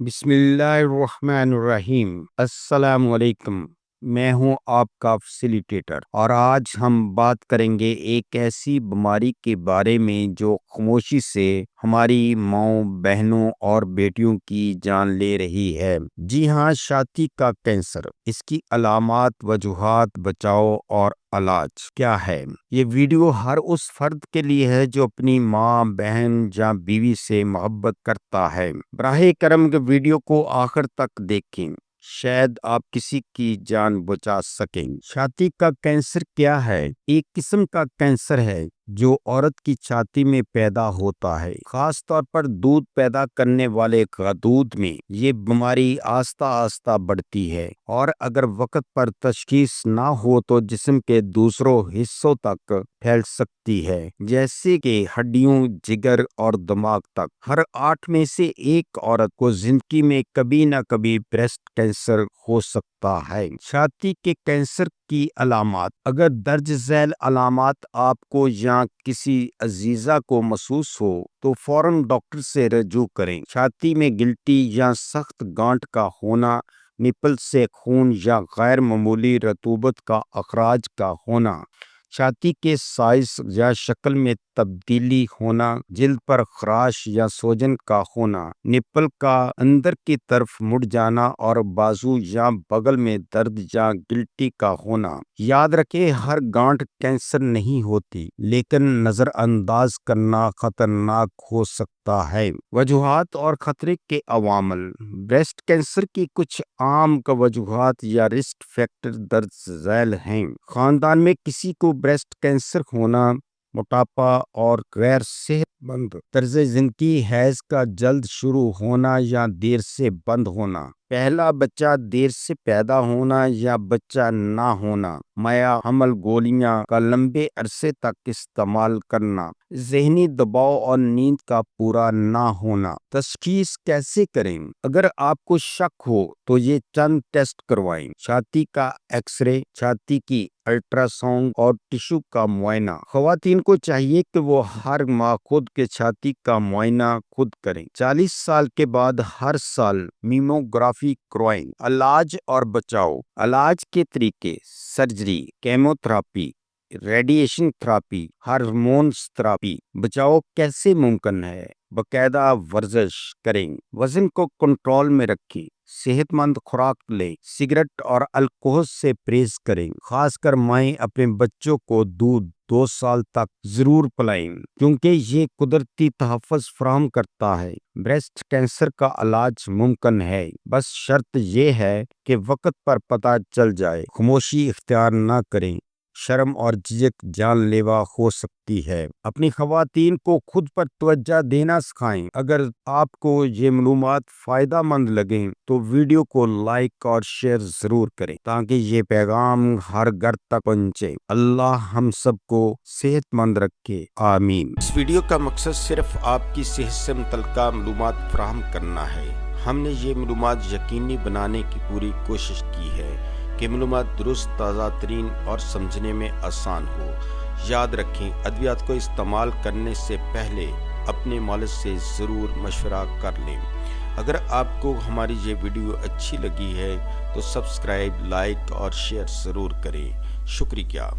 بسم اللہ الرحمن الرحیم۔ السلام علیکم، میں ہوں آپ کا فیسیلیٹیٹر، اور آج ہم بات کریں گے ایک ایسی بیماری کے بارے میں جو خاموشی سے ہماری ماؤں، بہنوں اور بیٹیوں کی جان لے رہی ہے۔ جی ہاں، چھاتی کا کینسر، اس کی علامات، وجوہات، بچاؤ اور علاج کیا ہے۔ یہ ویڈیو ہر اس فرد کے لیے ہے جو اپنی ماں، بہن یا بیوی سے محبت کرتا ہے۔ براہ کرم ویڈیو کو آخر تک دیکھیں، شاید آپ کسی کی جان بچا سکیں۔ چھاتی کا کینسر کیا ہے؟ ایک قسم کا کینسر ہے جو عورت کی چھاتی میں پیدا ہوتا ہے، خاص طور پر دودھ پیدا کرنے والے غدود میں۔ یہ بیماری آہستہ آہستہ بڑھتی ہے، اور اگر وقت پر تشخیص نہ ہو تو جسم کے دوسروں حصوں تک پھیل سکتی ہے، جیسے کہ ہڈیوں، جگر اور دماغ تک۔ ہر 8 میں سے ایک عورت کو زندگی میں کبھی نہ کبھی بریسٹ کینسر ہو سکتا ہے۔ چھاتی کے کینسر کی علامات۔ اگر درج ذیل علامات آپ کو یا کسی عزیزہ کو محسوس ہو تو فوراً ڈاکٹر سے رجوع کریں۔ چھاتی میں گلٹی یا سخت گانٹھ کا ہونا، نپل سے خون یا غیر معمولی رطوبت کا اخراج کا ہونا، چھاتی کے سائز یا شکل میں تبدیلی ہونا، جلد پر خراش یا سوجن کا ہونا، نپل کا اندر کی طرف مڑ جانا اور بازو یا بغل میں درد یا گلٹی کا ہونا۔ یاد رکھیں، ہر گانٹھ کینسر نہیں ہوتی، لیکن نظر انداز کرنا خطرناک ہو سکتا ہے۔ وجوہات اور خطرے کے عوامل۔ بریسٹ کینسر کی کچھ عام وجوہات یا رسک فیکٹر درج ذیل ہیں۔ خاندان میں کسی کو بریسٹ کینسر ہونا، موٹاپا اور غیر صحت مند طرز زندگی، حیض کا جلد شروع ہونا یا دیر سے بند ہونا، پہلا بچہ دیر سے پیدا ہونا یا بچہ نہ ہونا، مائع حمل گولیاں کا لمبے عرصے تک استعمال کرنا، ذہنی دباؤ اور نیند کا پورا نہ ہونا۔ تشخیص کیسے کریں؟ اگر آپ کو شک ہو تو یہ چند ٹیسٹ کروائیں: چھاتی کا ایکس رے، چھاتی کی الٹرا ساؤنڈ اور ٹشو کا معائنہ۔ خواتین کو چاہیے کہ وہ ہر ماہ خود کے چھاتی کا معائنہ خود کریں۔ 40 سال کے بعد ہر سال میموگرافی کروائیں۔ علاج اور بچاؤ۔ علاج کے طریقے: surgery, chemo therapy, radiation therapy, hormones therapy. بچاؤ کیسے ممکن ہے؟ باقاعدہ ورزش کریں، وزن کو کنٹرول میں رکھیں، صحت مند خوراک لیں، سگریٹ اور الکحل سے پرہیز کریں۔ خاص کر مائیں اپنے بچوں کو دودھ 2 سال تک ضرور پلائیں، کیونکہ یہ قدرتی تحفظ فراہم کرتا ہے۔ بریسٹ کینسر کا علاج ممکن ہے، بس شرط یہ ہے کہ وقت پر پتہ چل جائے۔ خاموشی اختیار نہ کریں، شرم اور جھجک جان لیوا ہو سکتی ہے۔ اپنی خواتین کو خود پر توجہ دینا سکھائیں۔ اگر آپ کو یہ معلومات فائدہ مند لگیں تو ویڈیو کو لائک اور شیئر ضرور کریں تاکہ یہ پیغام ہر گھر تک پہنچے۔ اللہ ہم سب کو صحت مند رکھے، آمین۔ اس ویڈیو کا مقصد صرف آپ کی صحت سے متعلقہ معلومات فراہم کرنا ہے۔ ہم نے یہ معلومات یقینی بنانے کی پوری کوشش کی ہے کہ معلومات درست، تازہ ترین اور سمجھنے میں آسان ہو۔ یاد رکھیں، ادویات کو استعمال کرنے سے پہلے اپنے مالج سے ضرور مشورہ کر لیں۔ اگر آپ کو ہماری یہ ویڈیو اچھی لگی ہے تو سبسکرائب، لائک اور شیئر ضرور کریں۔ شکریہ۔